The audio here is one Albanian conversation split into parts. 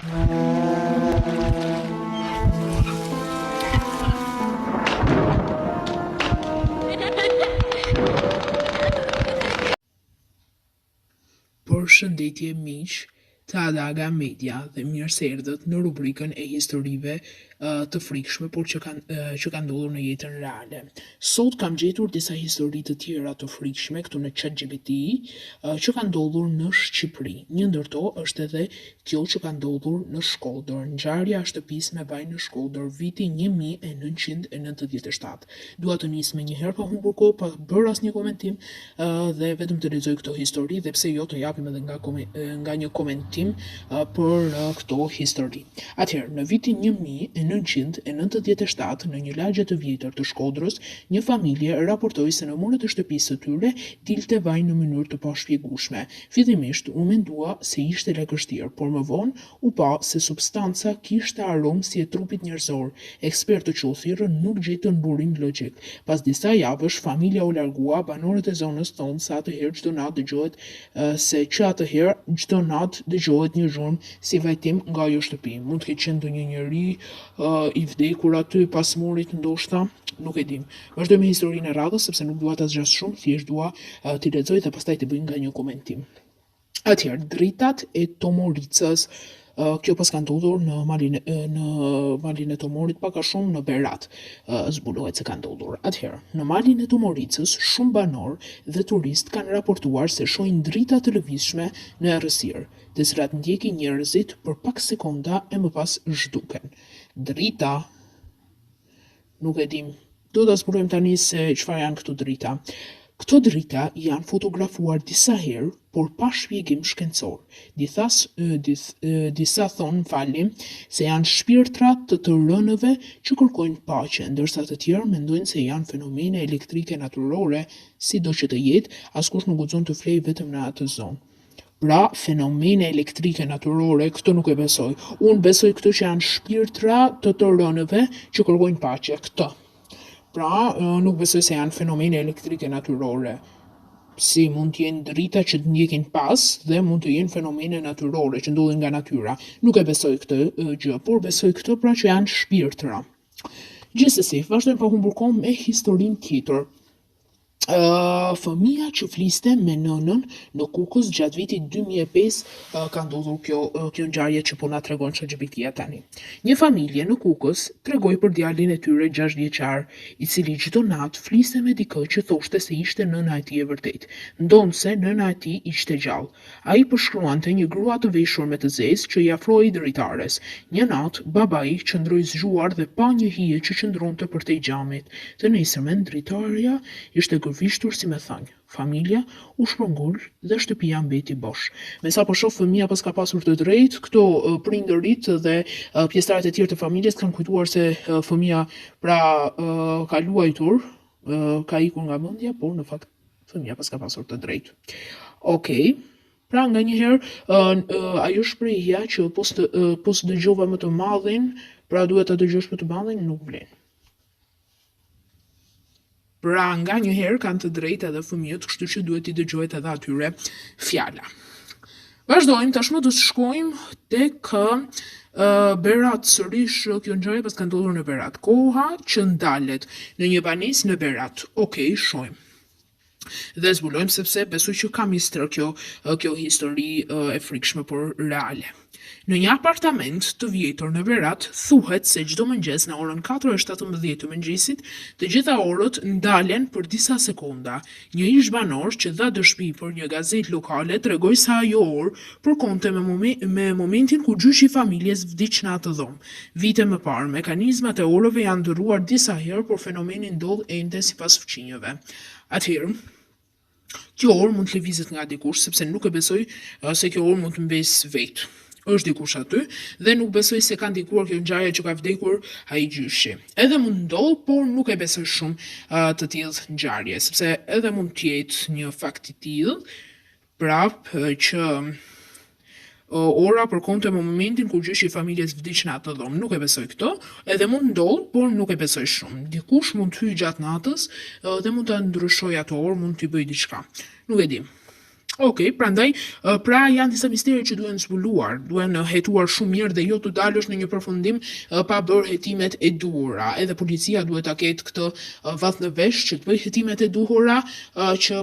Përshëndetje miq të Adaga Media dhe mirë se erdhët në rubrikën e historive të frikshme por që kanë ndodhur në jetën reale. Sot kam gjetur disa histori të tjera të frikshme këtu në ChatGPT që kanë ndodhur në Shqipëri. Një ndër to është edhe kjo që ka ndodhur në Shkodër, ngjarja e shtëpisë me vaj në Shkodër, viti 1997. Dua të nis me një herë pa humbur kohë, pa bërë asnjë komentim dhe vetëm të lexoj këtë histori dhe pse jo të japim edhe nga një komentim për këto histori. Atëherë, në vitin 1997, në një lagje të vjetër të Shkodrës, një familje raportoi se në muret e shtëpisë së tyre dilte vaj në mënyrë të pashpjegueshme. Fillimisht u mendua se ishte lagështirë, por më vonë u pa se substanca kishte aromë si e trupit njerëzor. Ekspertë të qothirën nuk gjetën burim logjik. Pas disa javësh, familja u largua, banorët e zonës thonë se atëherë çdo natë dëgjohet një zhurmë si vajtim nga ajo shtëpi. Mund të ketë qenë ndonjë njeri i vdekur aty pas murit, ndoshta, nuk e dim. Vazhdoj me historinë e radhës sepse nuk dua ta zgjas shumë, thjesht dua t'i lexoj dhe pastaj të bëj nga një komentim. Atëherë, dritat e Tomoricës. Kjo pas ka ndodhur në malin e Tomorit, pak a shumë në Berat, zbulohet se ka ndodhur. Atëherë, në malin e Tomoricës, shumë banor dhe turist kanë raportuar se shohin drita të lëvizshme në errësirë, të cilat ndjekin njerëzit për pak sekonda e më pas zhduken. Drita, nuk e dim. Do ta zbulojmë tani se çfarë janë këto drita. Këto drita janë fotografuar disa herë, por pa shpjegim shkencor. Disa thonë se janë shpirtra të rënëve që kërkojnë paqe, ndërsa të tjerë mendojnë se janë fenomene elektrike natyrore, sido që të jetë, askush nuk guxon të flejë vetëm në atë zonë. Pra, fenomene elektrike natyrore, këtë nuk e besoj. Unë besoj këto që janë shpirtra të rënëve që kërkojnë paqe, këtë. Pra, nuk besoj se janë fenomene elektrike natyrore. Si mund të jenë drita që të ndjekin pas dhe mund të jenë fenomene natyrore që ndodhin nga natyra. Nuk e besoj këtë gjë, por besoj këtë pra që janë shpirtra. Gjithsesi, vazhdojmë pa humbur kohë me historinë tjetër. Fëmia që fliste me nënën në Kukës gjatë vitit 2005 ka ndodhur kjo ngjarje që po na tregon ChatGPT-ja tani. Një familje në Kukës tregoi për djalin e tyre 6 vjeçar, i cili çdo natë fliste me dikë që thoshte se ishte nëna e tij e vërtetë, ndonse nëna e tij ishte gjallë. Ai përshkruante një grua të veshur me të zezë që i afrohej dritares. Një natë, babai qëndroi zgjuar dhe pa një hije që qëndronte përtej xhamit. Të nesërmen dritarja ishte gërvishtur si me thënë. Familja u shpërngul dhe shtëpia mbeti bosh. Me sa po shoh, fëmia pas ka pasur të drejtë, këto prindërit dhe pjesëtarët e tjerë të familjes kanë kujtuar se fëmia pra ka luajtur, ka ikur nga mendja, por në fakt fëmia pas ka pasur të drejtë. Okej. Pra nga njëherë ajo shprehja që pos dëgjova më të madhin, pra duhet ta dëgjosh më të madhin, nuk vlen. Pra nga njëherë kanë të drejtë edhe fëmijët, kështu që duhet t'i dëgjohet edhe atyre fjala. Vazhdojmë, tashmë do të shkojmë tek Berat sërish. Kjo ngjarje pas ka ndodhur në Berat. Koha që ndalet në një banesë në Berat. Okej, shohim. Dhe zbulojmë sepse besoj që ka mistër kjo histori e frikshme por reale. Në një apartament të vjetër në Berat, thuhet se çdo mëngjes në orën 4:17 të mëngjesit, të gjitha orët ndalen për disa sekonda. Një ish banor që dha dëshmi për një gazetë lokale tregoi se ajo orë përkonte me momentin kur gjyshi i familjes vdiq në atë dhomë. Vite më parë, mekanizmat e orëve janë ndryshuar disa herë, por fenomeni ndodh ende sipas fëmijëve. Atëherë, kjo orë mund të lëvizet nga dikush, sepse nuk e besoj se kjo orë mund të mbesë vetë. Është dikush aty dhe nuk besoj se ka ndikuar kjo ngjarje që ka vdekur ai gjyshi. Edhe mund ndodh, por nuk e besoj shumë të tillë ngjarje, sepse edhe mund të jetë një fakt i tillë, prapë që ora përkonte me momentin kur gjyshi i familjes vdiq në atë dhomë. Nuk e besoj këtë, edhe mund ndodh, por nuk e besoj shumë. Dikush mund të hyjë gjatë natës dhe mund ta ndryshojë atë orë, mund t'i bëjë diçka. Nuk e di. Okej, prandaj pra janë disa misteri që duhen zbuluar, duhen hetuar shumë mirë dhe jo të dalësh në një përfundim pa bërë hetimet e duhura. Edhe policia duhet ta ketë këtë vallë në vesh që të bëjë hetimet e duhura që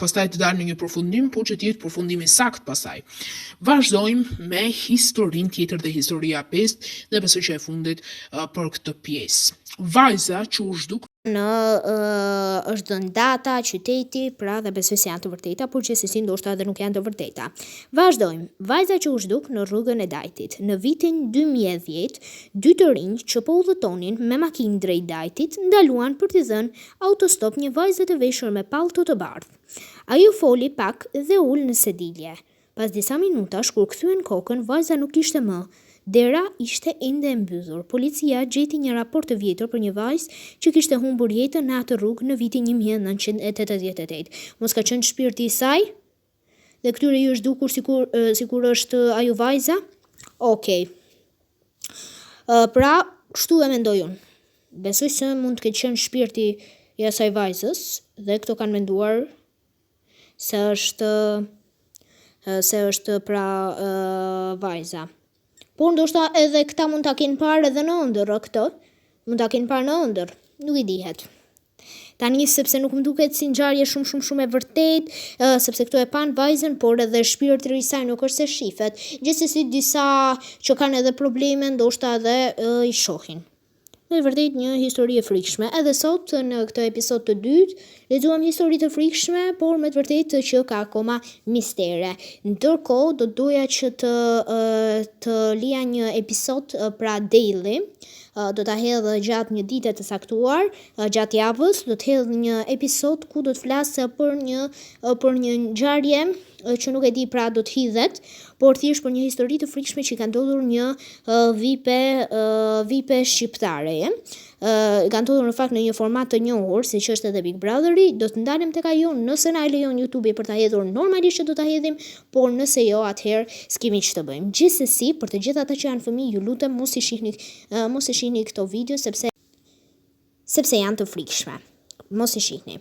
pastaj të dalë në një përfundim, por që të jetë përfundimi sakt pastaj. Vazhdojmë me historinë tjetër dhe historia 5 dhe besoj që e fundit për këtë pjesë. Vajza që u zhduk është dhënë data, qyteti, pra dhe besoj se janë të vërteta, por që si ndoshta edhe nuk janë të vërteta. Vazhdojmë. Vajza që u zhduk në rrugën e Dajtit. Në vitin 2010, dy të rinj që po udhëtonin me makinë drejt Dajtit ndaluan për t'i dhënë autostop një vajzë të veshur me pallto të bardhë. Ajo foli pak dhe ul në sedilje. Pas disa minutash kur kthyen kokën, vajza nuk ishte më. Dera ishte ende e mbyllur. Policia gjeti një raport të vjetër për një vajzë që kishte humbur jetën në atë rrugë në vitin 1988. Mos ka qenë shpirti i saj? Dhe këtyre ju është dukur sikur është ajo vajza? Okej. Pra, kështu e mendoj unë. Besoj se mund të ketë qenë shpirti i asaj vajzës dhe këto kanë menduar se është pra vajza. Por ndoshta edhe këta mund ta kenë parë edhe në ëndër, këtë. Mund ta kenë parë në ëndër, nuk i dihet. Tani sepse nuk më duket si ngjarje shumë e vërtet, sepse këto e pan vajzën, por edhe shpirti i saj nuk është se shifet. Gjithsesi disa që kanë edhe probleme ndoshta edhe i shohin. Në vërtet një histori e frikshme. Edhe sot në këtë episod të dytë lexuam histori të frikshme, por me të vërtetë që ka akoma mistere. Ndërkohë do doja që të lija një episod pra daily. Do ta hedh gjatë një dite të saktuar, gjatë javës do të hedh një episod ku do të flas për një ngjarje që nuk e di pra do të hidhet, por thjesht për një histori të frikshme që ka ndodhur një vipe shqiptare. Ka ndodhur në fakt në një format të njohur, siç është edhe Big Brotheri. Do të ndalem tek ajo nëse na e lejon YouTube për ta hedhur, normalisht që do ta hedhim, por nëse jo, atëherë s'kemi ç'të bëjmë. Gjithsesi, për të gjithë ata që janë fëmijë, ju lutem mos i shihni këto video sepse janë të frikshme. Mos i shihni.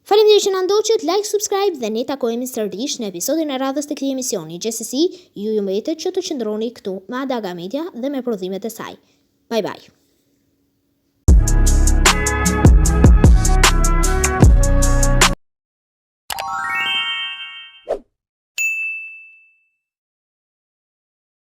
Faleminderit që na ndoqët, like, subscribe dhe ne takohemi sërish në episodin e radhës të këtij emisioni. Gjithsesi, ju mbetet që të qëndroni këtu me Adaga Media dhe me prodhimet e saj. Bye bye.